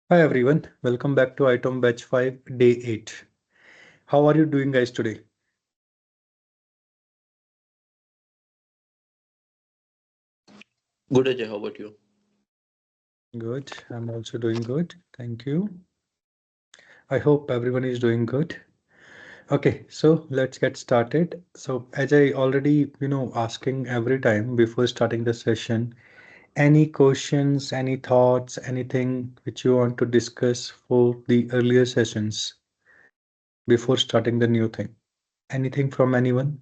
Hi everyone, welcome back to ITOM Batch 5, Day 8. How are you doing guys today? Good, Ajay. How about you? Good, I'm also doing good. Thank you. I hope everyone is doing good. Okay, so let's get started. So as I already, asking every time before starting the session, any questions, any thoughts, anything which you want to discuss for the earlier sessions before starting the new thing? Anything from anyone?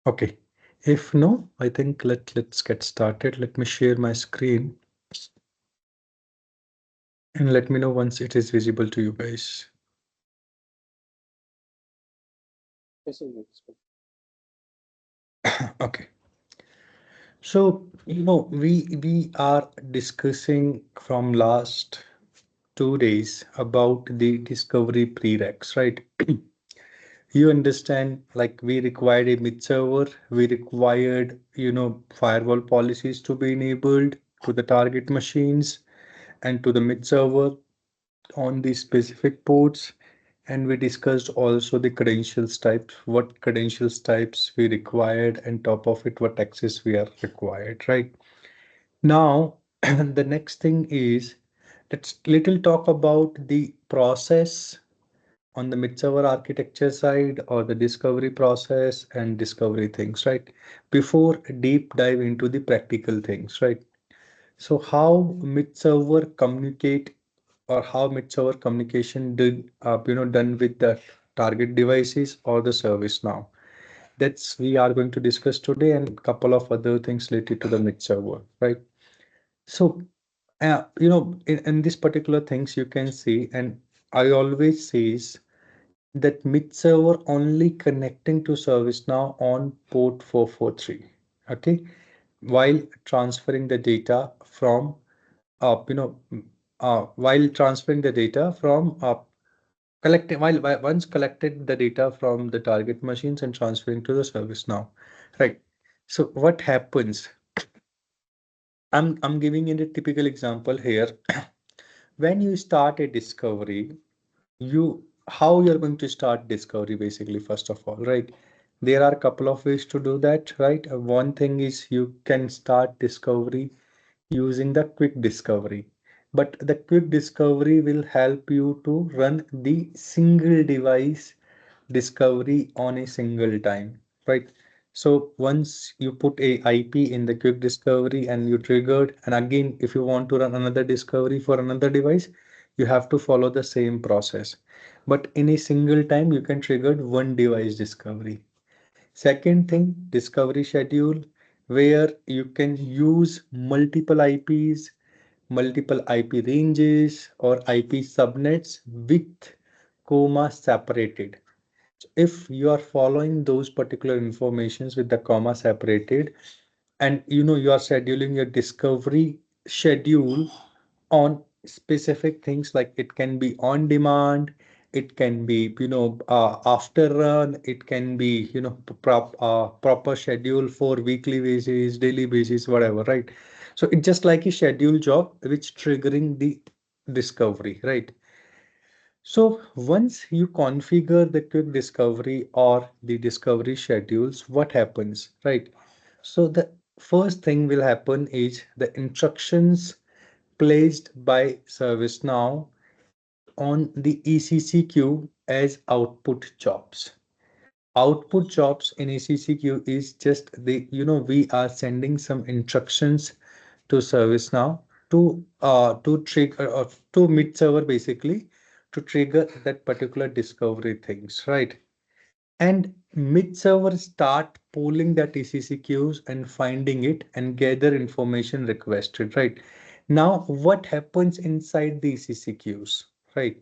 Okay. If no, I think let's get started. Let me share my screen and let me know once it is visible to you guys. Yes, sir, yes. Okay. So, we are discussing from last 2 days about the discovery prereqs, right? You understand, like we required a mid server, we required, firewall policies to be enabled to the target machines and to the mid server on the specific ports, and we discussed also the credentials types, what credentials types we required, and top of it what access we are required, right? Now the next thing is, let's little talk about the process on the mid-server architecture side, or the discovery process and discovery things, right? Before deep dive into the practical things, right? So how mid-server communicate, or how mid-server communication done with the target devices or the service now. That's we are going to discuss today, and a couple of other things related to the mid-server, right? So, in this particular things you can see, and I always says that mid-server only connecting to ServiceNow on port 443, okay, while transferring the data from while transferring the data from collecting while once collected the data from the target machines and transferring to the service now, right? So what happens? I'm giving you a typical example here. When you start a discovery, you how you're going to start discovery basically, first of all, right? There are a couple of ways to do that, right? One thing is you can start discovery using the quick discovery. But the quick discovery will help you to run the single device discovery on a single time, right? So once you put a IP in the quick discovery and you triggered, and again, if you want to run another discovery for another device, you have to follow the same process. But in a single time, you can trigger one device discovery. Second thing, discovery schedule, where you can use multiple IPs, multiple IP ranges, or IP subnets with comma separated. If you are following those particular informations with the comma separated, and you are scheduling your discovery schedule on specific things, like it can be on demand, it can be after run, it can be proper schedule for weekly basis, daily basis, whatever, right? So it's just like a schedule job which triggering the discovery, right? So once you configure the quick discovery or the discovery schedules, what happens, right? So the first thing will happen is the instructions placed by ServiceNow on the ECC queue as output jobs. Output jobs in ECC queue is just we are sending some instructions to ServiceNow to trigger, or to mid server basically, to trigger that particular discovery things, right? And mid server start pulling that ECC queues and finding it and gather information requested, right? Now, what happens inside the ECC queues, right?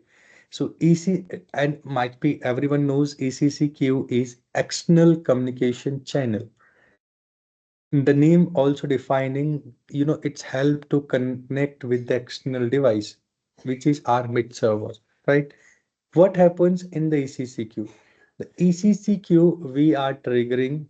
So EC, and might be everyone knows ECC queue is external communication channel. The name also defining, it's help to connect with the external device, which is our mid server, right? What happens in the ECC queue? The ECC queue we are triggering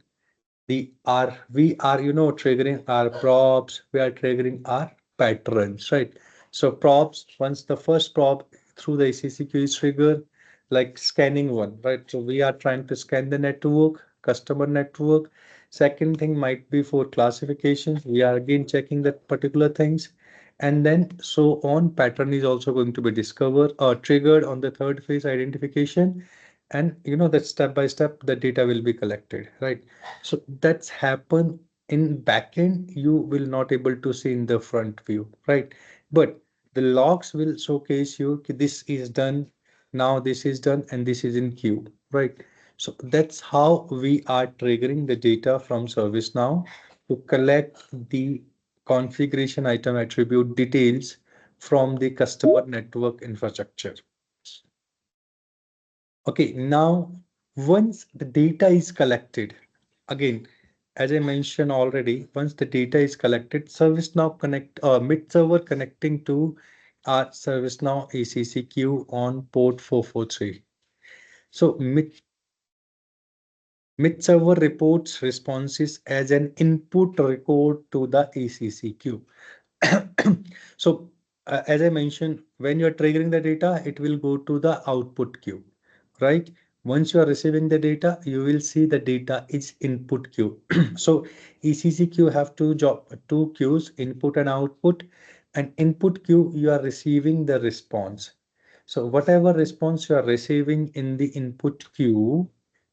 the are we are triggering our props, we are triggering our patterns, right? So props, once the first prop through the ACCQ is triggered, like scanning one, right? So we are trying to scan the network, customer network. Second thing might be for classification, we are again checking that particular things, and then so on. Pattern is also going to be discovered or triggered on the third phase, identification, and that step by step the data will be collected, right? So that's happen in backend, you will not able to see in the front view, right? But the logs will showcase you, "Okay, this is done, now this is done, and this is in queue," right? So that's how we are triggering the data from ServiceNow to collect the configuration item attribute details from the customer network infrastructure. Okay, now once the data is collected, again, as I mentioned already, once the data is collected, ServiceNow connect mid server connecting to our ServiceNow ACC queue on port 443. So mid server reports responses as an input record to the ACC queue. So as I mentioned, when you are triggering the data, it will go to the output queue, right? Once you are receiving the data, you will see the data is input queue. So ECC queue have two queues, input and output. And input queue, you are receiving the response. So whatever response you are receiving in the input queue,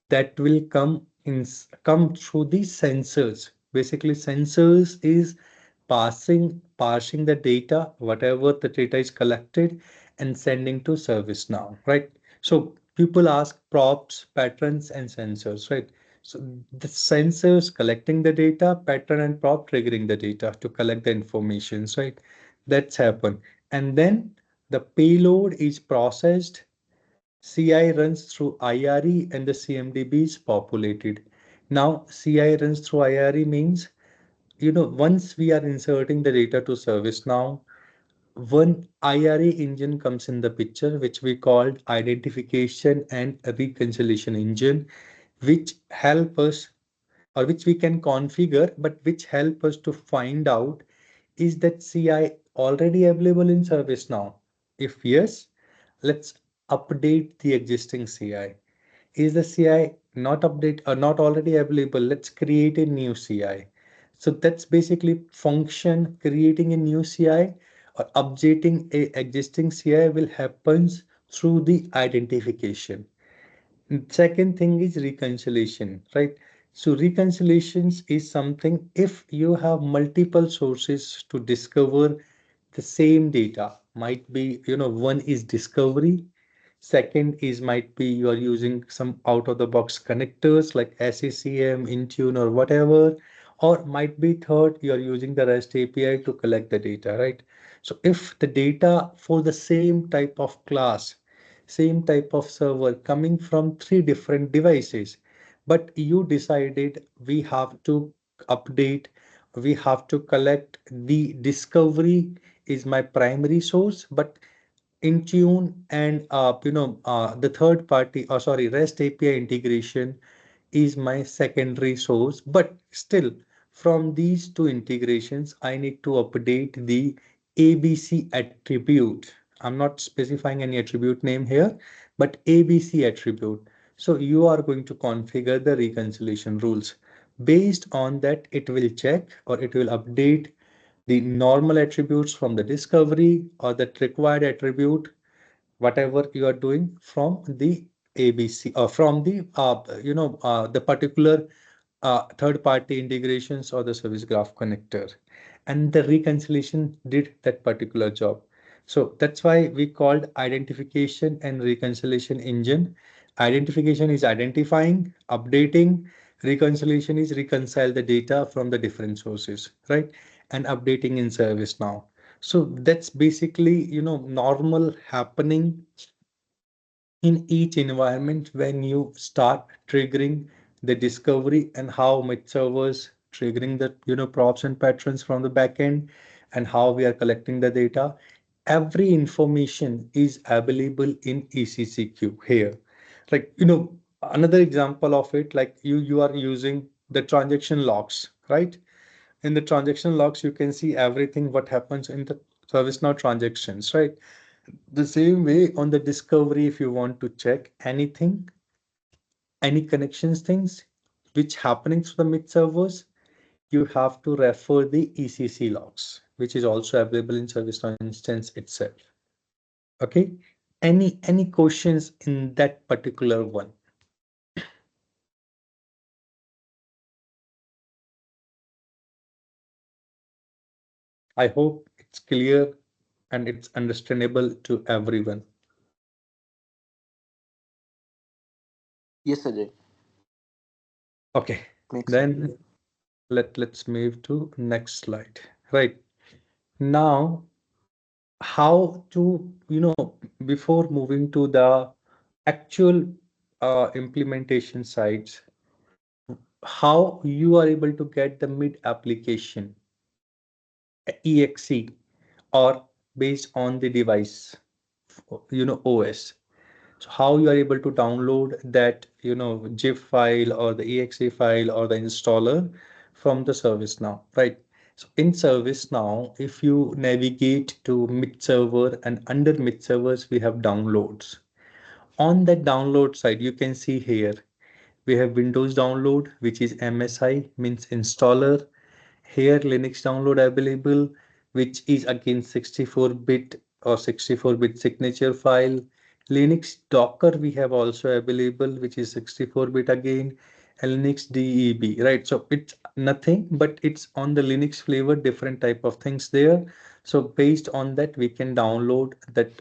that will come through the sensors. Basically, sensors is parsing the data, whatever the data is collected, and sending to ServiceNow, right? So people ask props, patterns, and sensors, right? So the sensors collecting the data, pattern and prop triggering the data to collect the informations, right? That's happened. And then the payload is processed, CI runs through IRE, and the CMDB is populated. Now, CI runs through IRE means, once we are inserting the data to ServiceNow, one IRE engine comes in the picture, which we called identification and reconciliation engine, which help us, or which we can configure, but which help us to find out, is that CI already available in ServiceNow? If yes, let's update the existing CI. Is the CI not update or not already available? Let's create a new CI. So that's basically function creating a new CI or updating a existing CI will happens through the identification. Second thing is reconciliation, right? So reconciliations is something if you have multiple sources to discover the same data, might be, one is discovery. Second is might be you are using some out of the box connectors like SACM, Intune or whatever, or might be third, you are using the REST API to collect the data, right? So if the data for the same type of class, same type of server coming from three different devices, but you decided we have to update, we have to collect the discovery is my primary source, but Intune and the third party, or sorry, REST API integration is my secondary source. But still, from these two integrations, I need to update the ABC attribute. I'm not specifying any attribute name here, but ABC attribute. So you are going to configure the reconciliation rules. Based on that, it will check or it will update the normal attributes from the discovery or that required attribute, whatever you are doing from the ABC or from the particular third party integrations or the service graph connector, and the reconciliation did that particular job. So that's why we called identification and reconciliation engine. Identification is identifying, updating. Reconciliation is reconcile the data from the different sources, right? And updating in ServiceNow. So that's basically, normal happening in each environment when you start triggering the discovery, and how mid servers triggering the props and patterns from the backend, and how we are collecting the data. Every information is available in ECCQ here. Like, another example of it, like you are using the transaction logs, right? In the transaction logs, you can see everything what happens in the ServiceNow transactions, right? The same way on the discovery, if you want to check anything, any connections things which happening to the mid servers, you have to refer the ECC logs, which is also available in ServiceNow instance itself. Okay. Any questions in that particular one? I hope it's clear and it's understandable to everyone. Yes, Ajay. Okay. Makes sense. Then let's move to next slide. Right. Now, how to, before moving to the actual implementation sites, how you are able to get the mid application exe or based on the device, OS. So how you are able to download that, zip file or the exe file or the installer from the ServiceNow, right? So in ServiceNow, if you navigate to mid server, and under mid servers we have downloads. On that download side, you can see here we have Windows download, which is MSI, means installer. Here Linux download available, which is again 64-bit or 64-bit signature file. Linux Docker we have also available, which is 64-bit again, and Linux DEB, right? So it's nothing, but it's on the Linux flavor, different type of things there. So based on that, we can download that,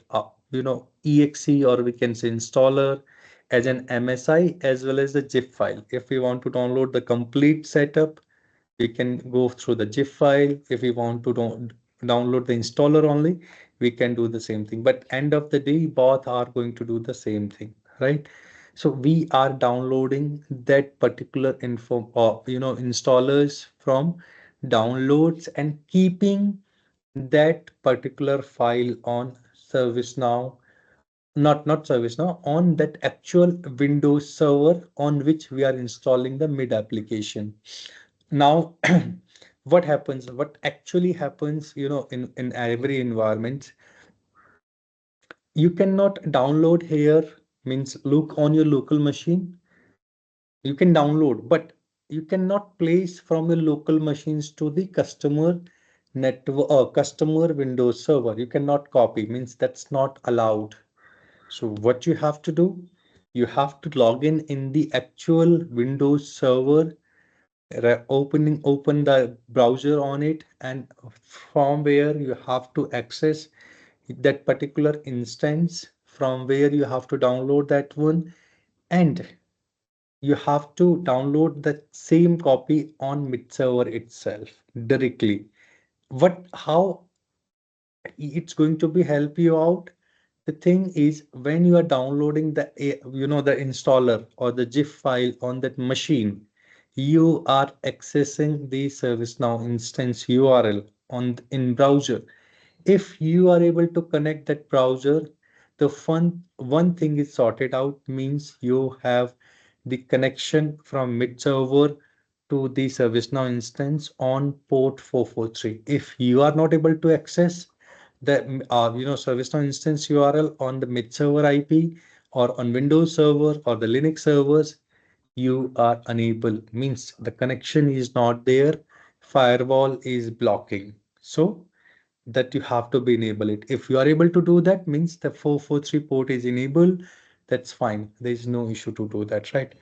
exe, or we can say installer as an MSI as well as the zip file. If we want to download the complete setup, we can go through the zip file. If we want to download the installer only, we can do the same thing. But end of the day, both are going to do the same thing, right? So we are downloading that particular info, or installers from downloads and keeping that particular file on ServiceNow, not ServiceNow, on that actual Windows server on which we are installing the mid application. Now, what actually happens, in every environment, you cannot download here, means look on your local machine. You can download, but you cannot place from your local machines to the customer network or customer Windows server. You cannot copy, means that's not allowed. So what you have to do, you have to log in the actual Windows server, open the browser on it, and from where you have to access that particular instance, from where you have to download that one, and you have to download the same copy on mid server itself directly. What how it's going to be help you out? The thing is, when you are downloading the installer or the zip file on that machine, you are accessing the ServiceNow instance URL on in browser. If you are able to connect that browser, the one thing is sorted out, means you have the connection from mid server to the ServiceNow instance on port 443. If you are not able to access the ServiceNow instance URL on the mid server IP or on Windows server or the Linux servers, you are unable, means the connection is not there, firewall is blocking. So that you have to be enable it. If you are able to do that, means the 443 port is enabled, that's fine. There is no issue to do that, right?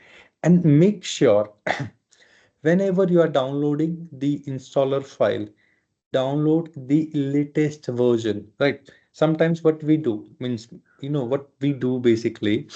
And make sure whenever you are downloading the installer file, download the latest version, right? Sometimes what we do, means, what we do basically,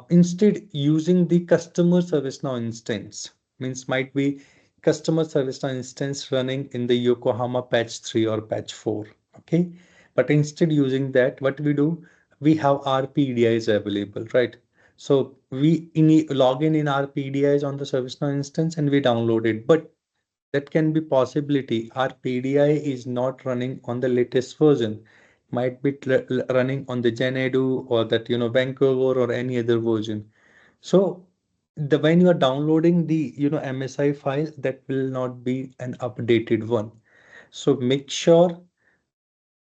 instead using the customer service now instance, means might be customer service now instance running in the Yokohama patch 3 or patch 4. Okay. But instead using that, what we do, we have our PDIs available, right? So we log in our PDIs on the ServiceNow instance and we download it. But that can be possibility our PDI is not running on the latest version, might be running on the Genedu or that Vancouver or any other version. So when you are downloading the MSI file, that will not be an updated one. So make sure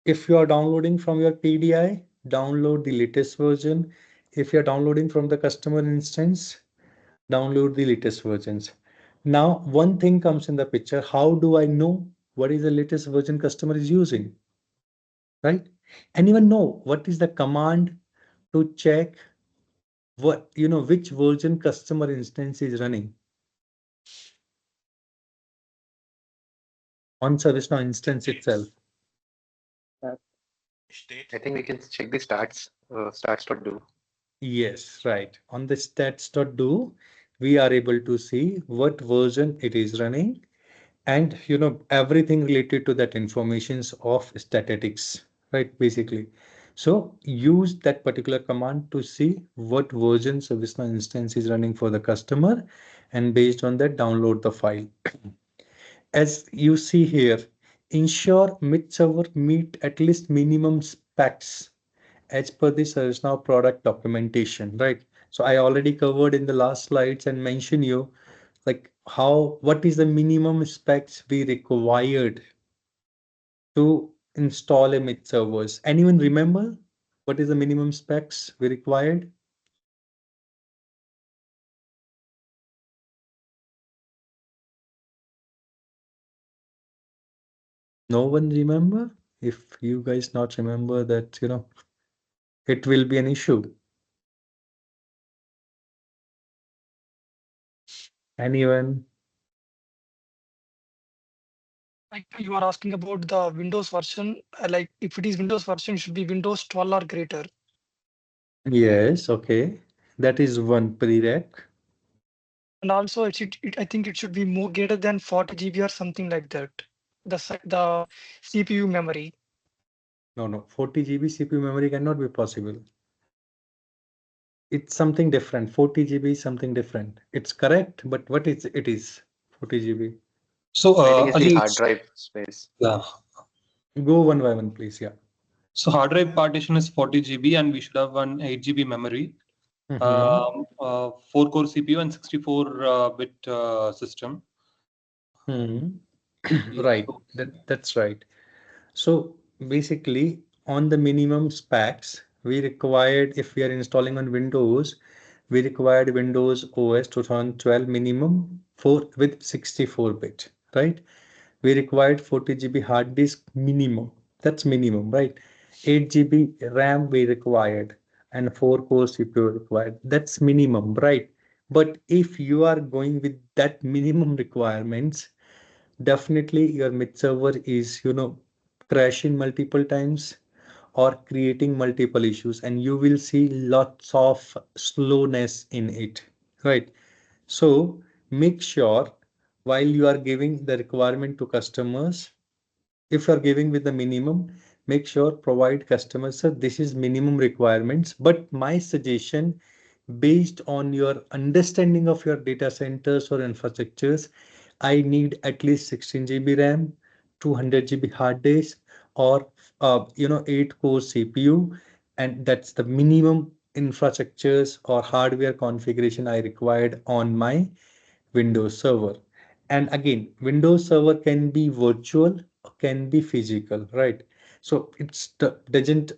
if you are downloading from your PDI, download the latest version. If you're downloading from the customer instance, download the latest versions. Now, one thing comes in the picture. How do I know what is the latest version customer is using? Right? Anyone know what is the command to check what which version customer instance is running on ServiceNow instance itself? Uh, I think we can check the stats.do. Yes, right. On the stats.do, we are able to see what version it is running and everything related to that informations of statistics, right? Basically. So use that particular command to see what version ServiceNow instance is running for the customer, and based on that, download the file. As you see here, ensure mid server meet at least minimum specs as per the ServiceNow product documentation, right? So I already covered in the last slides and mentioned you like what is the minimum specs we required to install a mid servers. Anyone remember what is the minimum specs we required? No one remember? If you guys not remember that, it will be an issue. Anyone? Like you are asking about the Windows version, like if it is Windows version, it should be Windows 12 or greater. Yes, okay. That is one prereq. And also I think it should be more greater than 40 GB or something like that. The CPU memory. No, 40 GB CPU memory cannot be possible. It's something different. 40 GB is something different. It's correct, but what is it is 40 GB. So I think it's the again, hard drive space. yeah. Go one by one, please. Yeah. So hard drive partition is 40 GB, and we should have one 8 GB memory, Mhm. 4-core CPU, and 64-bit system. Hmm. Yeah. Right. That's right. So basically, on the minimum specs, we required, if we are installing on Windows, we required Windows OS 2012 minimum for with 64-bit, right? We required 40 GB hard disk minimum. That's minimum, right? 8 GB RAM we required and 4 core CPU required. That's minimum, right? But if you are going with that minimum requirements, definitely your mid server is, crashing multiple times or creating multiple issues, and you will see lots of slowness in it, right? So make sure while you are giving the requirement to customers, if you are giving with the minimum, make sure provide customers, sir, this is minimum requirements. But my suggestion, based on your understanding of your data centers or infrastructures, I need at least 16 GB RAM, 200 GB hard disk, or 8 core CPU, and that's the minimum infrastructures or hardware configuration I required on my Windows Server. And again, Windows Server can be virtual, can be physical, right? So it's doesn't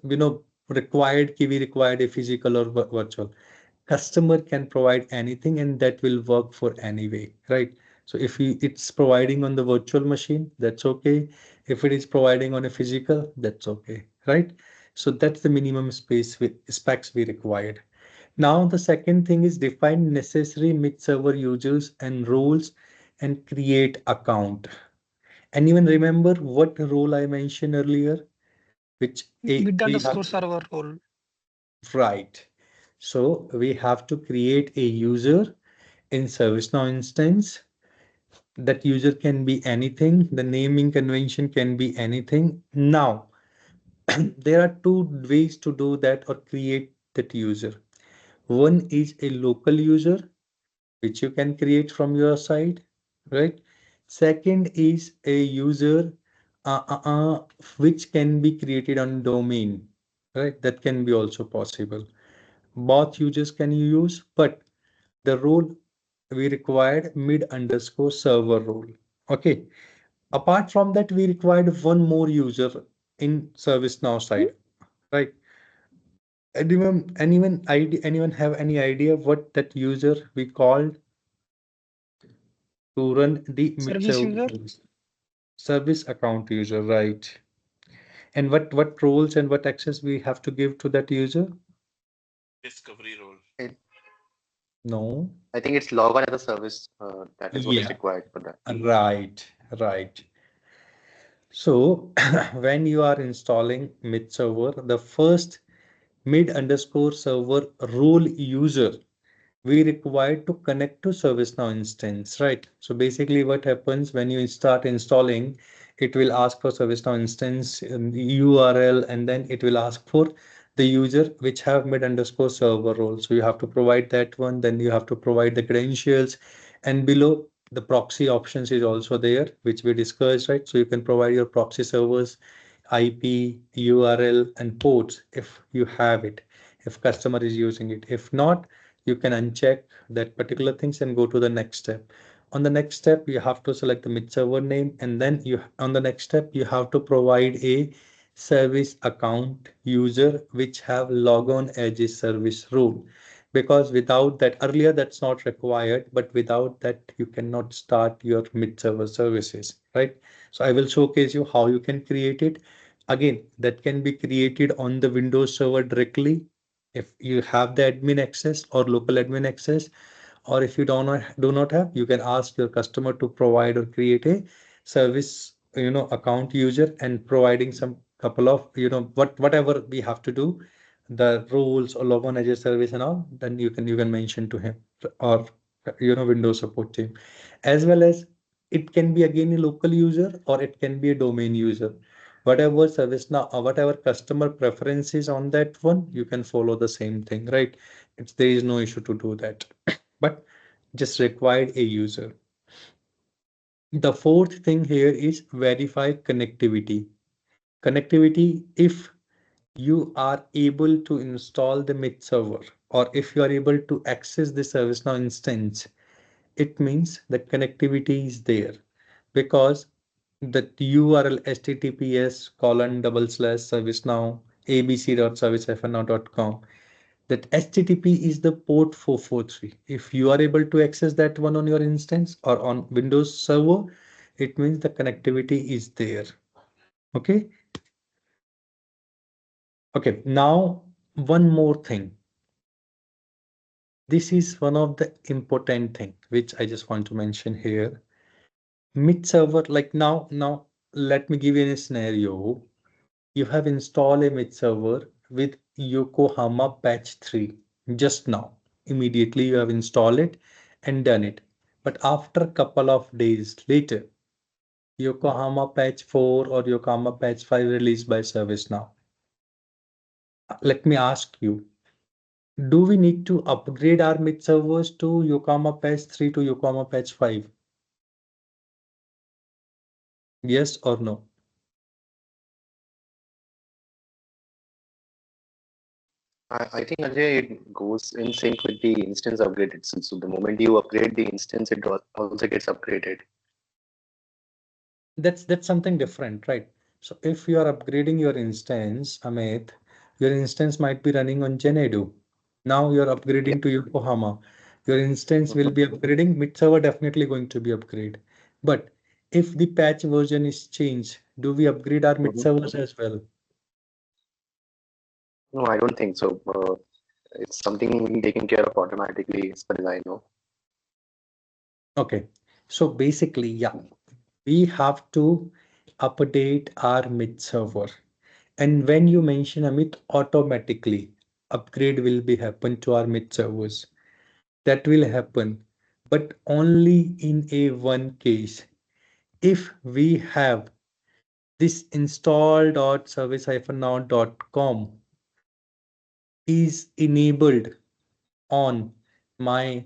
required we required a physical or virtual. Customer can provide anything, and that will work for anyway, right? So if it's providing on the virtual machine, that's okay. If it is providing on a physical, that's okay, right? So that's the minimum specs we required. Now the second thing is define necessary mid-server users and roles and create account. Anyone remember what role I mentioned earlier? Which Mid we have underscore server role. right. So we have to create a user in ServiceNow instance. That user can be anything. The naming convention can be anything. Now there are two ways to do that or create that user. One is a local user which you can create from your side, right? Second is a user uh, uh, uh, which can be created on domain, right? That can be also possible. Both users can you use, but the role we required mid_server role. Okay. Apart from that, we required one more user in ServiceNow side, right? Anyone have any idea what that user we called to run the Service user. service account user, right? And what roles and what access we have to give to that user? Discovery role. No. I think it's log on as a service. That is what is Yeah. required for that. Right. So when you are installing mid server, the first mid_server role user we require to connect to ServiceNow instance, right? So basically what happens when you start installing, it will ask for ServiceNow instance URL, and then it will ask for the user which have mid_server role. So you have to provide that one, then you have to provide the credentials, and below the proxy options is also there, which we discussed, right? So you can provide your proxy servers, IP, URL, and ports if you have it, if customer is using it. If not, you can uncheck that particular things and go to the next step. On the next step, you have to select the mid server name, and then you on the next step you have to provide a service account user which have logon as a service rule, because without that, earlier that's not required, but without that you cannot start your mid server services, right? So I will showcase you how you can create it. Again, that can be created on the Windows server directly if you have the admin access or local admin access, or if you do not have, you can ask your customer to provide or create a service account user, and providing some couple of whatever we have to do, the rules or logon as a service and all, then you can mention to him, or Windows support team. As well as it can be again a local user or it can be a domain user. Whatever service now or whatever customer preferences on that one, you can follow the same thing, right? There is no issue to do that, but just required a user. The fourth thing here is verify connectivity. Connectivity, if you are able to install the mid server, or if you are able to access the ServiceNow instance, it means the connectivity is there, because the URL https://servicenow abc.service-now.com, that HTTP is the port 443. If you are able to access that one on your instance or on Windows server, it means the connectivity is there. Okay. Okay. Now, one more thing. This is one of the important thing which I just want to mention here. Mid server, like now, let me give you a scenario. You have installed a mid server with Yokohama patch 3 just now. Immediately you have installed it and done it. But after a couple of days later, Yokohama patch 4 or Yokohama patch 5 released by ServiceNow. Let me ask you, do we need to upgrade our mid servers to Yokohama patch 3 to Yokohama patch 5? Yes or no? I think Ajay, it goes in sync with the instance upgrade itself. So the moment you upgrade the instance, it also gets upgraded. That's something different, right? So if you are upgrading your instance, Amit, your instance might be running on Genedo. Now you're upgrading to Yokohama. Your instance will be upgrading. Mid server definitely going to be upgraded. But if the patch version is changed, do we upgrade our mid servers as well? No, I don't think so. It's something taken care of automatically, as far as I know. Okay. So basically, yeah, we have to update our mid server. And when you mention Amit, automatically upgrade will be happen to our mid servers. That will happen, but only in a one case. If we have this install.service-now.com is enabled on my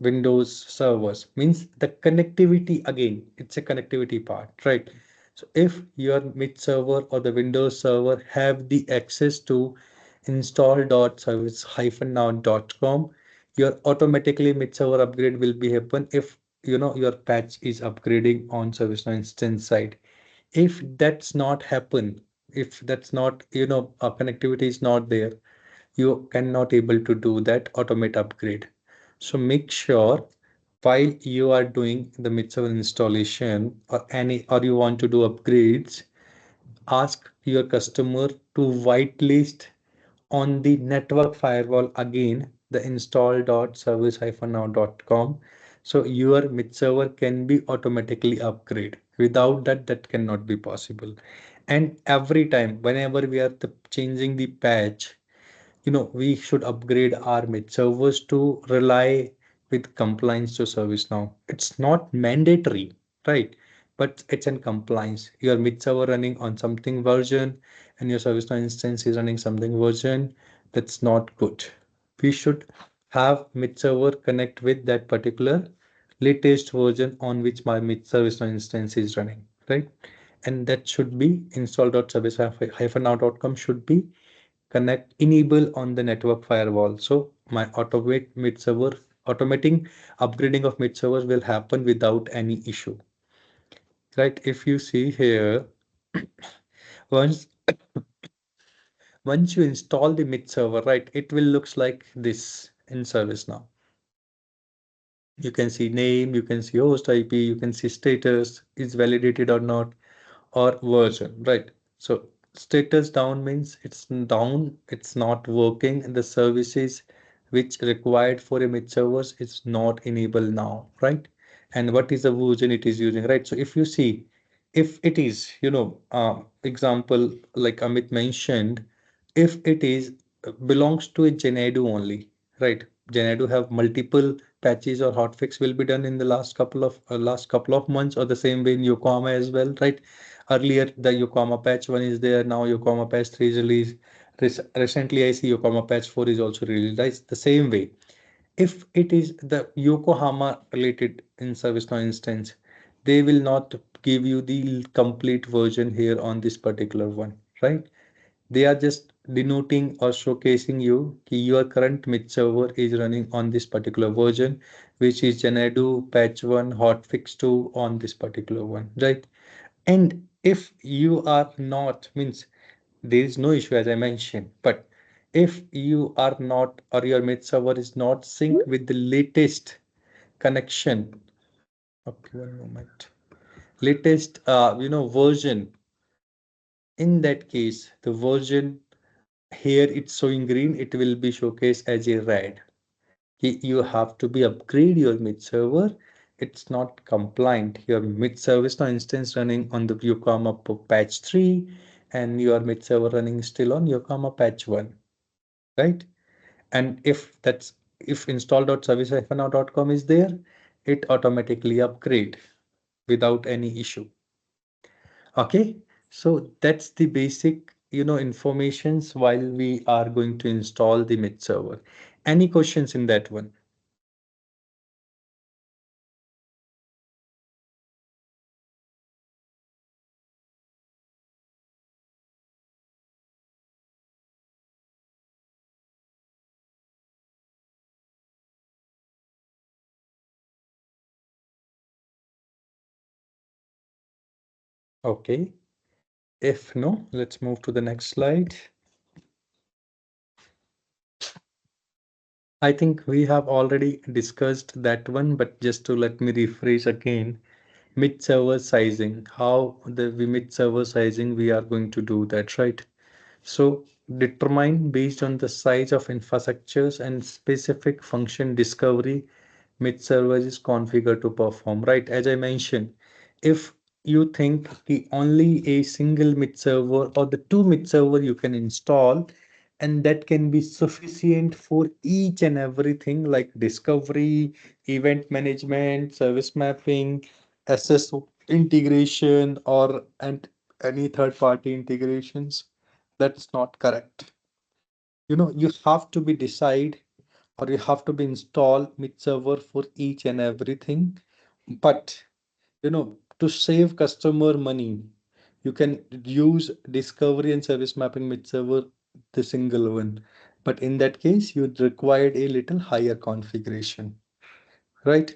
Windows servers, means the connectivity, again, it's a connectivity part, right? So if your mid server or the Windows server have the access to install.service-now.com, your automatically mid-server upgrade will be happen if your patch is upgrading on ServiceNow instance side. If that's not happen, if that's not, connectivity is not there, you cannot able to do that automate upgrade. So make sure while you are doing the mid-server installation or you want to do upgrades, ask your customer to whitelist on the network firewall again the install.service-now.com, so your mid server can be automatically upgrade. Without that, that cannot be possible. And every time whenever we are changing the patch, we should upgrade our mid servers to rely with compliance to ServiceNow. It's not mandatory, right? But it's in compliance. Your mid server running on something version and your ServiceNow instance is running something version. That's not good. We should have mid server connect with that particular latest version on which my mid ServiceNow instance is running, right? And that should be install.service-now.com should be connect enable on the network firewall. So my automate mid server automating upgrading of mid servers will happen without any issue, right? If you see here, once once you install the mid server, right, it will looks like this in ServiceNow. You can see name, you can see host IP, you can see status is validated or not, or version, right? So status down means it's down, it's not working, and the services which required for a mid servers is not enabled now, right? And what is the version it is using, right? So if you see, if it is, example like Amit mentioned, if it is belongs to a Genedo only, right? Genedo have multiple patches or hotfix will be done in the last couple of months, or the same way in Yokohama as well, right? Earlier the Yokohama patch 1 is there, now Yokohama patch 3 is released. Recently I see Yokohama patch 4 is also released, right? The same way, if it is the Yokohama related in ServiceNow instance, they will not give you the complete version here on this particular one, right? They are just denoting or showcasing you कि your current mid server is running on this particular version, which is Xanadu patch 1 hotfix 2 on this particular one, right? And if you are not, means there is no issue as I mentioned, but if you are not or your mid server is not sync with the latest connection, okay, one moment, latest version, in that case the version here it's showing green, it will be showcased as a red. You have to be upgrade your mid server. It's not compliant. Your mid service now instance running on the Yokohama patch 3 and your mid server running still on Yokohama patch 1, right? And if install.service-now.com is there, it automatically upgrade without any issue. Okay, so that's the basic, informations while we are going to install the mid server. Any questions in that one? Okay, if no, let's move to the next slide. I think we have already discussed that one, but just to let me rephrase again, mid server sizing, how the mid server sizing we are going to do that, right? So determine based on the size of infrastructures and specific function discovery mid server is configured to perform, right? As I mentioned, if you think the only a single mid server or the two mid server you can install, and that can be sufficient for each and everything like discovery, event management, service mapping, SSO integration, or and any third party integrations. That's not correct. You have to be decide or you have to be install mid server for each and everything. But to save customer money, you can use discovery and service mapping mid server, the single one. But in that case, you required a little higher configuration, right?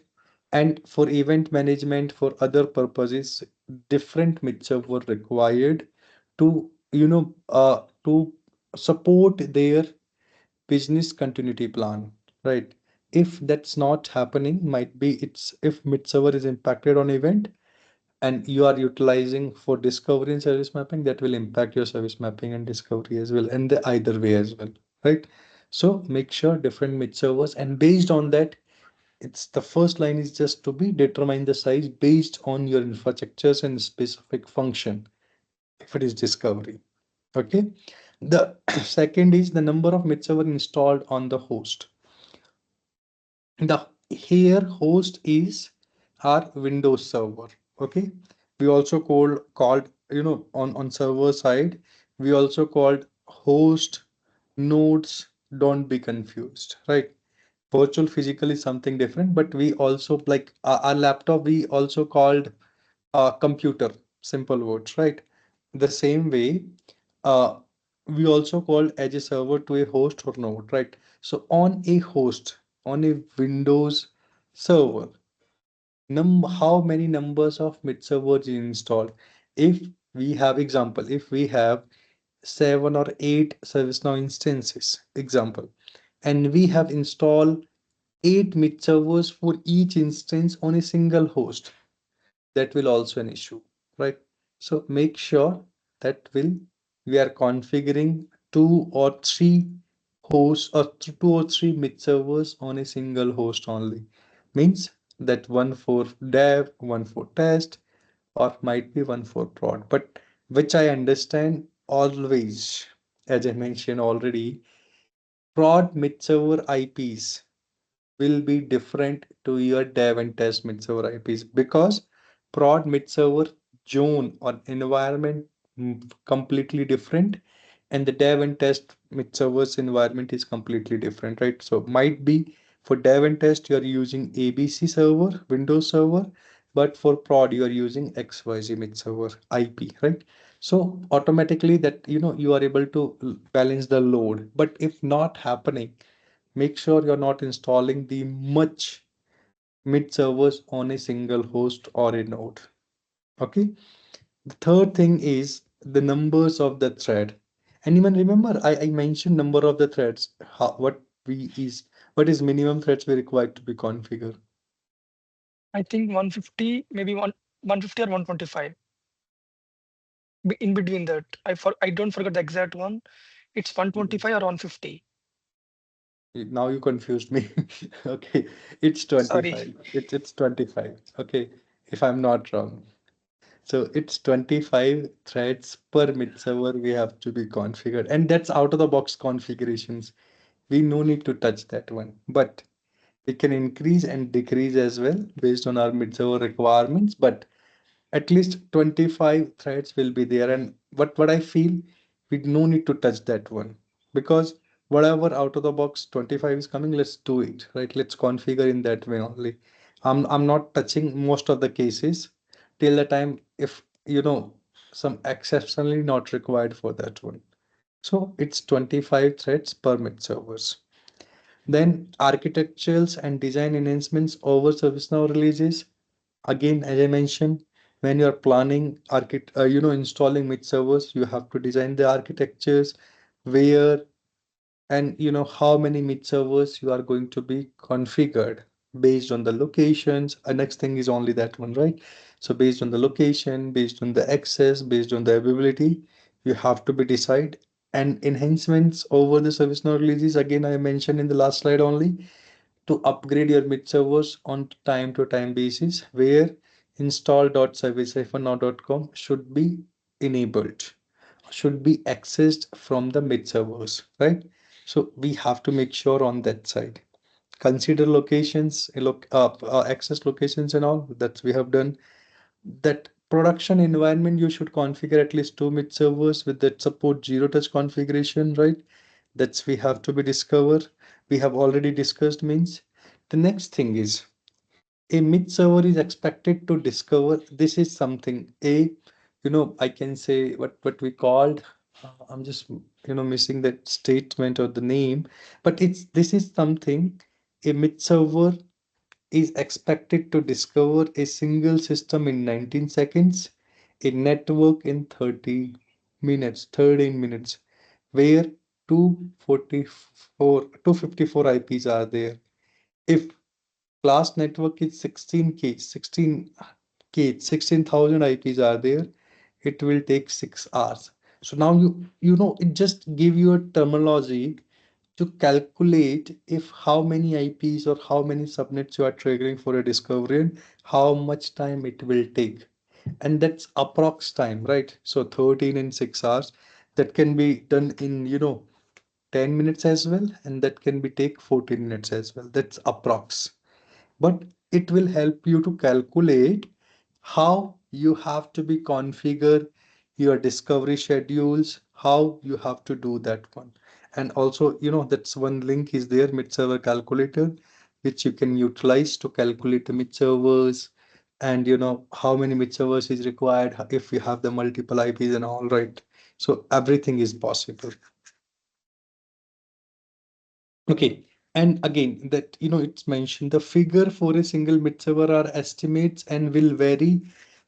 And for event management, for other purposes, different mixer were required to, to support their business continuity plan, right? If that's not happening, might be it's if mid server is impacted on event and you are utilizing for discovery and service mapping, that will impact your service mapping and discovery as well, and the either way as well, right? So make sure different mid servers, and based on that, it's the first line is just to be determine the size based on your infrastructures and specific function if it is discovery. Okay. The second is the number of mid server installed on the host. The here host is our Windows server. Okay. We also called on server side, we also called host nodes. Don't be confused, right? Virtual physical is something different, but we also like our laptop, we also called computer, simple words, right? The same way, uh, we also called edge server to a host or node, right? So on a host, on a Windows server, how many numbers of mid servers is installed? If we have example, if we have 7 or 8 ServiceNow instances, example, and we have installed 8 mid servers for each instance on a single host, that will also an issue, right? So make sure that will we are configuring 2 or 3 hosts or 2 or 3 mid servers on a single host only. Means that one for dev, one for test, or might be one for prod. But which I understand always, as I mentioned already, prod mid server IPs will be different to your dev and test mid-server IPs, because prod mid-server zone or environment completely different, and the dev and test mid-server's environment is completely different, right? So might be for dev and test you're using ABC server, Windows server, but for prod you are using XYZ mid-server IP, right? So automatically that you are able to balance the load. But if not happening, make sure you're not installing the much mid servers on a single host or a node. Okay. The third thing is the numbers of the thread. Anyone remember I mentioned number of the threads. What is minimum threads we required to be configured? I think 150, maybe 150 or 125. In between that, I don't forget the exact one. It's 125 or 150. Now you confused me. Okay, it's Sorry. 25. It's 25. Okay, if I'm not wrong. So it's 25 threads per mid server we have to be configured. And that's out of the box configurations. We no need to touch that one. But we can increase and decrease as well based on our mid server requirements. But at least 25 threads will be there. And what I feel, we no need to touch that one, because whatever out of the box 25 is coming, let's do it, right? Let's configure in that way only. I'm not touching most of the cases till the time if some exceptionally not required for that one. So it's 25 threads per mid servers. Then architecturals and design enhancements over ServiceNow releases. Again, as I mentioned, when you're planning installing mid servers, you have to design the architectures, where and how many mid servers you are going to be configured based on the locations. Next thing is only that one, right? So based on the location, based on the access, based on the availability, you have to be decide. And enhancements over the service now releases, again I mentioned in the last slide only, to upgrade your mid servers on time to time basis, where install.service-now.com should be enabled, should be accessed from the mid servers, right? So we have to make sure on that side. Consider locations, access locations and all that we have done. That production environment, you should configure at least 2 mid servers with that support zero touch configuration, right? That's we have to be discovered. We have already discussed means. The next thing is a mid server is expected to discover. This is something I can say what we called I'm just missing that statement or the name, but this is something a mid server is expected to discover a single system in 19 seconds, a network in 13 minutes, where 254 IPs are there. If class network is 16,000 IPs are there, it will take 6 hours. So now it just give you a terminology to calculate if how many IPs or how many subnets you are triggering for a discovery and how much time it will take. And that's approx time, right? So 13 and 6 hours, that can be done in 10 minutes as well, and that can be take 14 minutes as well. That's approx, but it will help you to calculate how you have to be configure your discovery schedules, how you have to do that one. And also, that's one link is there, mid server calculator, which you can utilize to calculate the mid servers, and how many mid servers is required if you have the multiple IPs and all, right? So everything is possible. Okay. And again, that it's mentioned the figure for a single mid server are estimates and will vary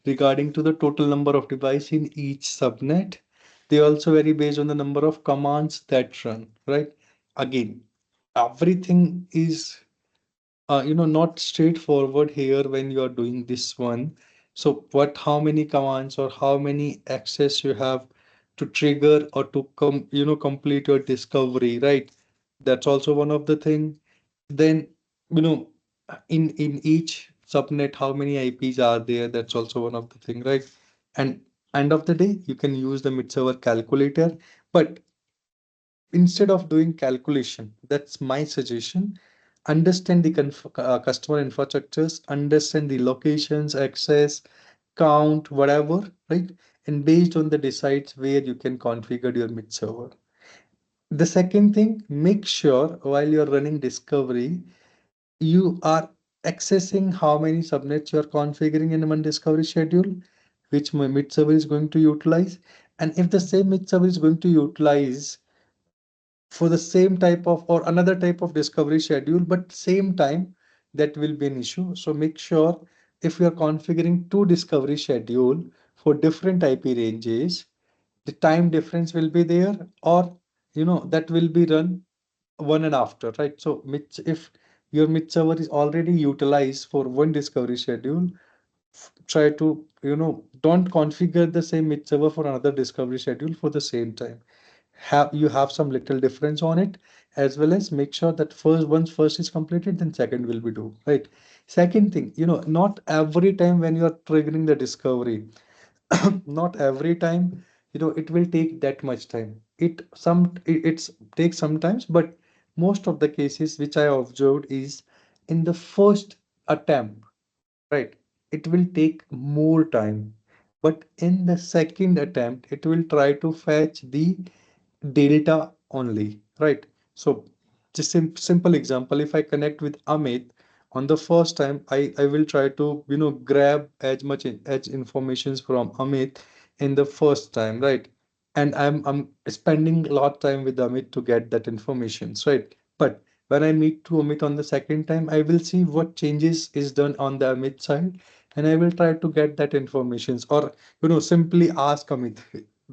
regarding to the total number of devices in each subnet. They also vary based on the number of commands that run, right? Again, everything is not straightforward here when you are doing this one. So how many commands or how many access you have to trigger or to complete your discovery, right? That's also one of the thing. Then, you know, in each subnet, how many IPs are there? That's also one of the thing, right? And end of the day, you can use the mid-server calculator, but instead of doing calculation, that's my suggestion. Understand the customer infrastructures, understand the locations, access, count, whatever, right? And based on the decides where you can configure your mid server. The second thing, make sure while you're running discovery, you are accessing how many subnets you are configuring in one discovery schedule, which my mid server is going to utilize. And if the same mid server is going to utilize for the same type of or another type of discovery schedule, but same time, that will be an issue. So make sure if you are configuring two discovery schedule for different IP ranges, the time difference will be there, or that will be run one and after, right? So if your mid server is already utilized for one discovery schedule, try to don't configure the same mid server for another discovery schedule for the same time. Have some little difference on it, as well as make sure that first is completed, then second will be due, right? Second thing, not every time when you are triggering the discovery, not every time it will take that much time. It's takes sometimes, but most of the cases which I observed is in the first attempt, right, it will take more time, but in the second attempt it will try to fetch the delta only, right? So just simple example, if I connect with Amit on the first time, I will try to grab as much edge informations from Amit in the first time, right? And I'm spending a lot of time with Amit to get that information, right? But when I meet to Amit on the second time, I will see what changes is done on the Amit side, and I will try to get that informations, or simply ask Amit,